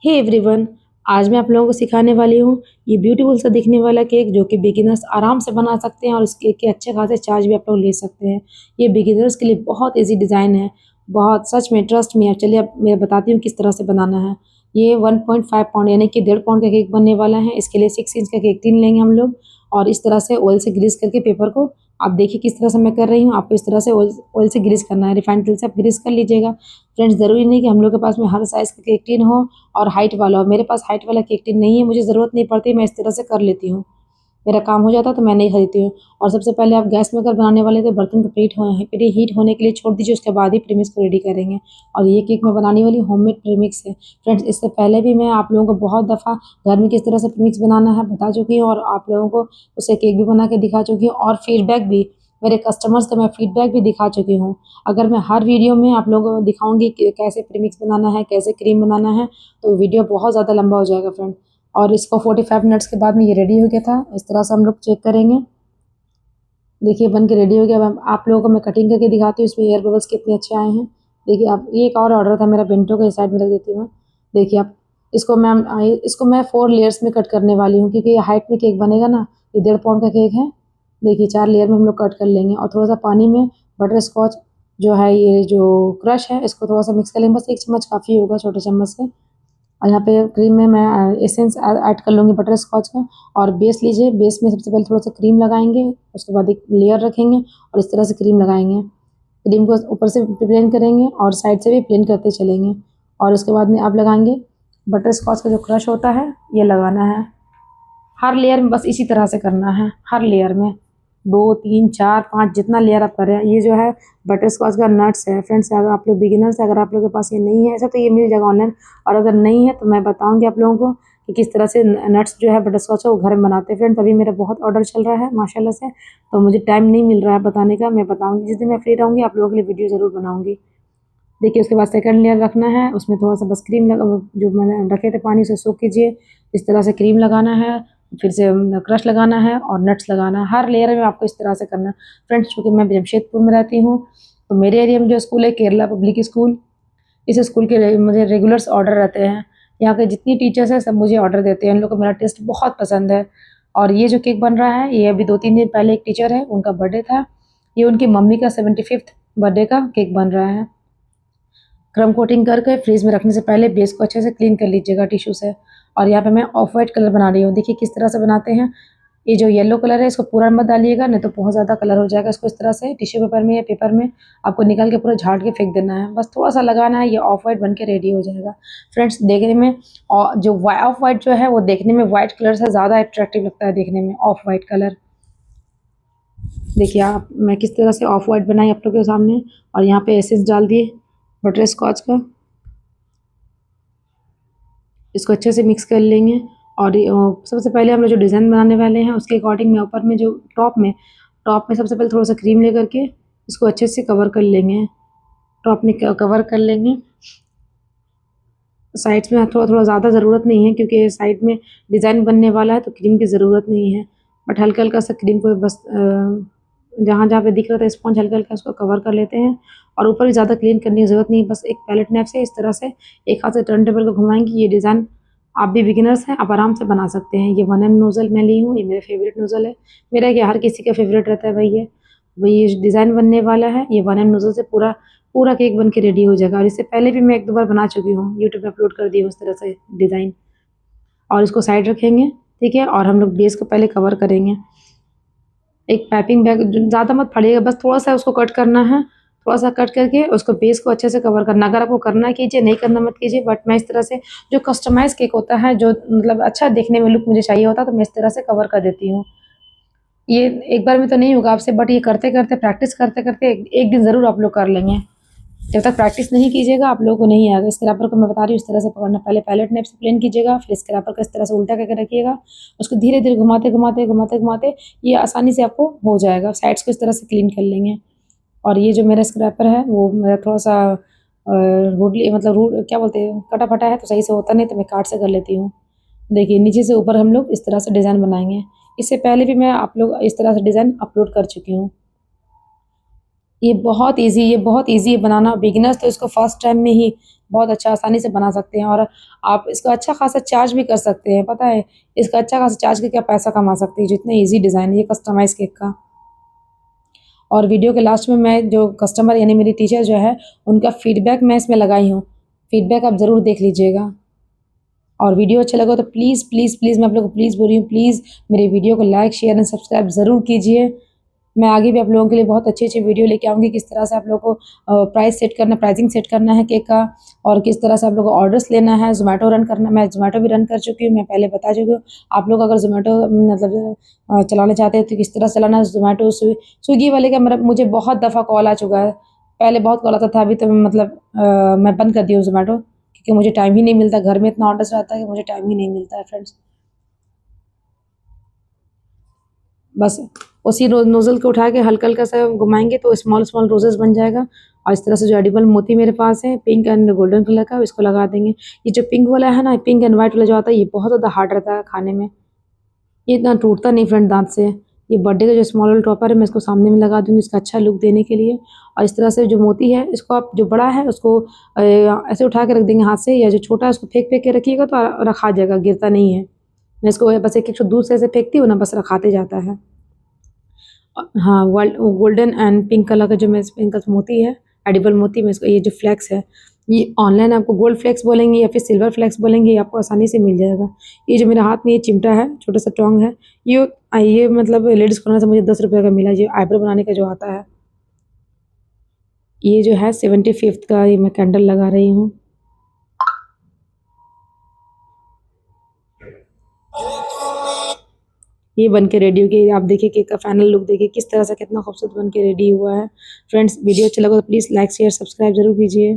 Hey everyone, आज मैं आप लोगों को सिखाने वाली हूँ ये ब्यूटीफुल सा दिखने वाला केक जो कि बिगिनर्स आराम से बना सकते हैं और इस केक के अच्छे खासे चार्ज भी आप लोग ले सकते हैं। ये बिगिनर्स के लिए बहुत इजी डिज़ाइन है, बहुत सच में ट्रस्ट में। अब चलिए अब मैं बताती हूँ किस तरह से बनाना है। ये 1.5 पाउंड यानी कि 1.5 पाउंड का केक बनने वाला है। इसके लिए 6 इंच का केक टिन लेंगे हम लोग और इस तरह से ऑयल से ग्रीस करके पेपर को, आप देखिए किस तरह से मैं कर रही हूँ, आपको इस तरह से ऑयल से ग्रीस करना है। रिफाइंड तेल से आप ग्रीस कर लीजिएगा। फ्रेंड्स, ज़रूरी नहीं कि हम लोग के पास में हर साइज़ का केक टिन हो और हाइट वाला हो। मेरे पास हाइट वाला केक टिन नहीं है, मुझे ज़रूरत नहीं पड़ती, मैं इस तरह से कर लेती हूँ। मेरा काम हो जाता है तो मैं नहीं खरीदती हूँ। और सबसे पहले आप गैस में अगर बनाने वाले तो बर्तन को प्री हीट होने के लिए छोड़ दीजिए, उसके बाद ही प्रीमिक्स को रेडी करेंगे। और ये केक मैं बनाने वाली होममेड प्रीमिक्स है। फ्रेंड्स, इससे पहले भी मैं आप लोगों को बहुत दफ़ा घर में किस तरह से प्रीमिक्स बनाना है बता चुकी हूँ और आप लोगों को उससे केक भी बना के दिखा चुकी हूँ और फीडबैक भी, मेरे कस्टमर्स का मैं फीडबैक भी दिखा चुकी हूँ। अगर मैं हर वीडियो में आप लोगों को दिखाऊंगी कि कैसे प्रीमिक्स बनाना है, कैसे क्रीम बनाना है, तो वीडियो बहुत ज़्यादा लंबा हो जाएगा फ्रेंड। और इसको 45 मिनट्स के बाद में ये रेडी हो गया था। इस तरह से हम लोग चेक करेंगे। देखिए बन के रेडी हो गया। अब आप लोगों को मैं कटिंग करके दिखाती हूँ इसमें एयर बबल्स कितने अच्छे आए हैं। देखिए आप, ये एक और ऑर्डर था मेरा बेंटो का, इस साइड में रख देती हूँ मैं। देखिए आप, इसको मैं 4 लेयर्स में कट करने वाली हूँ क्योंकि ये हाइट में केक बनेगा ना। ये 1.5 पाउंड का केक है। देखिए 4 लेयर में हम लोग कट कर लेंगे और थोड़ा सा पानी में बटर स्कॉच जो है, ये जो क्रश है, इसको थोड़ा सा मिक्स कर लेंगे। बस 1 चम्मच काफ़ी होगा, छोटे चम्मच से। और यहाँ पे क्रीम में मैं एसेंस ऐड कर लूँगी बटर स्कॉच का। और बेस लीजिए, बेस में सबसे पहले थोड़ा सा क्रीम लगाएंगे, उसके बाद एक लेयर रखेंगे और इस तरह से क्रीम लगाएंगे। क्रीम को ऊपर से प्लेन करेंगे और साइड से भी प्लेन करते चलेंगे। और उसके बाद में आप लगाएंगे बटर स्कॉच का जो क्रश होता है, ये लगाना है हर लेयर में। बस इसी तरह से करना है हर लेयर में, 2 3 4 5 जितना लेयर आप करें। ये जो है बटर स्कॉच का नट्स है फ्रेंड्स। अगर आप लोग बिगिनर्स है, अगर आप लोगों के पास ये नहीं है ऐसा, तो ये मिल जाएगा ऑनलाइन। और अगर नहीं है तो मैं बताऊंगी आप लोगों को कि किस तरह से नट्स जो है बटर स्कॉच है वो घर में बनाते हैं। फ्रेंड्स, अभी मेरा बहुत ऑर्डर चल रहा है माशाल्लाह से, तो मुझे टाइम नहीं मिल रहा है बताने का। मैं बताऊँगी जिस दिन मैं फ्री रहूँगी, आप लोगों के लिए वीडियो ज़रूर बनाऊँगी। देखिए उसके बाद सेकंड लेयर रखना है, उसमें थोड़ा सा बस क्रीम लगा, जो मैंने रखे थे पानी से सोख कीजिए। इस तरह से क्रीम लगाना है, फिर से क्रश लगाना है और नट्स लगाना है। हर लेयर में आपको इस तरह से करना है। फ्रेंड्स, चूँकि मैं जमशेदपुर में रहती हूँ, तो मेरे एरिया में जो स्कूल है केरला पब्लिक स्कूल, इस स्कूल के मुझे रेगुलर्स ऑर्डर रहते हैं। यहाँ के जितनी टीचर्स हैं सब मुझे ऑर्डर देते हैं, उन लोगों को मेरा टेस्ट बहुत पसंद है। और ये जो केक बन रहा है, ये अभी 2-3 दिन पहले एक टीचर है, उनका बर्थडे था। ये उनकी मम्मी का 75th बर्थडे का केक बन रहा है। क्रम कोटिंग करके फ्रीज में रखने से पहले बेस को अच्छे से क्लीन कर लीजिएगा टिश्यू से। और यहाँ पे मैं ऑफ वाइट कलर बना रही हूँ। देखिए किस तरह से बनाते हैं। ये जो येलो कलर है इसको पूरा मत डालिएगा, नहीं तो बहुत ज़्यादा कलर हो जाएगा। इसको इस तरह से टिश्यू पेपर में या पेपर में आपको निकाल के पूरा झाड़ के फेंक देना है। बस थोड़ा सा लगाना है, ये ऑफ वाइट बन के रेडी हो जाएगा। फ्रेंड्स, देखने में और जो ऑफ वाइट जो है वो देखने में वाइट कलर से ज़्यादा अट्रैक्टिव लगता है देखने में, ऑफ वाइट कलर। देखिए आप, मैं किस तरह से ऑफ वाइट बनाई आप लोगों के सामने। और यहाँ पे एसेंस डाल दिए बटर स्कॉच का, इसको अच्छे से मिक्स कर लेंगे। और सबसे पहले हम लोग जो डिज़ाइन बनाने वाले हैं उसके अकॉर्डिंग मैं ऊपर में जो टॉप में सबसे पहले थोड़ा सा क्रीम लेकर के इसको अच्छे से कवर कर लेंगे। टॉप में कवर कर लेंगे। साइड्स में थोड़ा थोड़ा ज़्यादा ज़रूरत नहीं है क्योंकि साइड में डिज़ाइन बनने वाला है तो क्रीम की ज़रूरत नहीं है। बट हल्का हल्का सा क्रीम को बस जहाँ जहाँ पे दिख रहा था स्पॉन्ज, हल्का हल्का उसको कवर कर लेते हैं। और ऊपर भी ज़्यादा क्लीन करने की ज़रूरत नहीं, बस एक पैलेट नाइफ से इस तरह से एक हाथ से टर्न टेबल को घुमाएंगे। ये डिज़ाइन आप भी बिगिनर्स हैं, आप आराम से बना सकते हैं। ये 1M नोज़ल मैं ली हूँ, ये मेरा फेवरेट नोज़ल है। मेरा क्या, हर किसी का फेवरेट रहता है भाई। ये वही डिज़ाइन बनने वाला है। ये 1M नोज़ल से पूरा पूरा केक बन के रेडी हो जाएगा। और इससे पहले भी मैं 1-2 बार बना चुकी हूँ, यूट्यूब में अपलोड कर दी हूँ इस तरह से डिज़ाइन। और इसको साइड रखेंगे, ठीक है। और हम लोग बेस को पहले कवर करेंगे। एक पाइपिंग बैग, ज़्यादा मत फाड़िएगा, बस थोड़ा सा उसको कट करना है। थोड़ा सा कट करके उसको बेस को अच्छे से कवर करना। अगर आपको करना है कीजिए, नहीं करना मत कीजिए। बट मैं इस तरह से, जो कस्टमाइज़ केक होता है, जो मतलब अच्छा देखने में लुक मुझे चाहिए होता है, तो मैं इस तरह से कवर कर देती हूँ। ये एक बार में तो नहीं होगा आपसे, बट ये करते करते, प्रैक्टिस करते करते एक दिन ज़रूर आप लोग कर लेंगे। जब तक प्रैक्टिस नहीं कीजिएगा आप लोगों को नहीं आएगा। स्क्रैपर को मैं बता रही हूँ इस तरह से पकड़ना। पहले पैलेट नाइफ से प्लेन कीजिएगा, फिर स्क्रैपर को इस तरह से उल्टा करके रखिएगा। उसको धीरे धीरे घुमाते घुमाते घुमाते घुमाते ये आसानी से आपको हो जाएगा। साइड्स को इस तरह से क्लीन कर लेंगे। और ये जो मेरा स्क्रैपर है वो मेरा थोड़ा सा रूडली, मतलब रूड क्या बोलते हैं, कटा फटा है तो सही से होता नहीं, तो मैं काट से कर लेती हूँ। देखिए नीचे से ऊपर हम लोग इस तरह से डिज़ाइन बनाएंगे। इससे पहले भी मैं आप लोग इस तरह से डिज़ाइन अपलोड कर चुकी हूँ। ये बहुत ईज़ी है बनाना। बिगिनर्स तो इसको फर्स्ट टाइम में ही बहुत अच्छा आसानी से बना सकते हैं और आप इसका अच्छा खासा चार्ज भी कर सकते हैं। पता है, इसका अच्छा खासा चार्ज करके आप पैसा कमा सकते हैं, जितना ईज़ी डिज़ाइन है ये कस्टमाइज़ केक का। और वीडियो के लास्ट में मैं जो कस्टमर यानी मेरी टीचर जो है, उनका फीडबैक मैं इसमें लगाई हूँ। फीडबैक आप ज़रूर देख लीजिएगा। और वीडियो अच्छा लगा तो प्लीज़ प्लीज़ प्लीज़ मैं आप लोगों को प्लीज़ बोल रही हूँ, प्लीज़ मेरे वीडियो को लाइक शेयर एंड सब्सक्राइब ज़रूर कीजिए। मैं आगे भी आप लोगों के लिए बहुत अच्छी-अच्छी वीडियो लेके आऊँगी, किस तरह से आप लोगों को प्राइसिंग सेट करना है केक का और किस तरह से आप लोगों को ऑर्डर्स लेना है, ज़ोमैटो रन करना। मैं ज़ोमैटो भी रन कर चुकी हूँ, मैं पहले बता चुकी हूँ। आप लोग अगर ज़ोमैटो मतलब चलाना चाहते हैं तो किस तरह से चलाना है ज़ोमैटो, स्विगी वाले का मेरा मुझे बहुत दफ़ा कॉल आ चुका है। पहले बहुत कॉल आता था, अभी तो मतलब मैं बंद कर दी हूँ ज़ोमैटो, क्योंकि मुझे टाइम ही नहीं मिलता। घर में इतना ऑर्डर्स रहता है कि मुझे टाइम ही नहीं मिलता है फ्रेंड्स। बस उसी नोज़ल को उठा के हल्का-हल्का सा घुमाएँगे तो स्मॉल-स्मॉल रोजेज़ बन जाएगा। और इस तरह से जो एडिबल मोती मेरे पास है पिंक एंड गोल्डन कलर का, इसको लगा देंगे। ये जो पिंक वाला है ना, पिंक एंड व्हाइट वाला जो आता है, ये बहुत ज़्यादा हार्ड रहता है खाने में। ये इतना टूटता नहीं फ्रेंड दाँत से। ये बर्थडे का जो स्मॉल वाला टॉपर है, मैं इसको सामने में लगा दूँगी इसका अच्छा लुक देने के लिए। और इस तरह से जो मोती है, इसको आप जो बड़ा है उसको ऐसे उठा के रख देंगे हाथ से, या जो छोटा है उसको फेंक-फेंक के रखिएगा तो रखा जाएगा, गिरता नहीं है। मैं इसको बस एक-एक ठो दूर से ऐसे फेंकती हूँ ना, बस रखाते जाता है। हाँ, गोल्डन एंड पिंक कलर का जो मैं पिंक का मोती है, एडिबल मोती में इसको ये जो फ्लेक्स है, ये ऑनलाइन आपको गोल्ड फ्लेक्स बोलेंगे या फिर सिल्वर फ्लेक्स बोलेंगे, ये आपको आसानी से मिल जाएगा। ये जो मेरे हाथ में ये चिमटा है, छोटा-सा टोंग है, ये मतलब लेडीज़ कॉर्नर से मुझे ₹10 का मिला, ये आईब्रो बनाने का जो आता है। ये जो है 75th का ये मैं कैंडल लगा रही हूँ। ये बन के रेडी हो गई। आप देखिए केक का फाइनल लुक देखिए किस तरह से कितना खूबसूरत बन के रेडी हुआ है। फ्रेंड्स वीडियो अच्छा लगा तो प्लीज़ लाइक शेयर सब्सक्राइब ज़रूर कीजिए।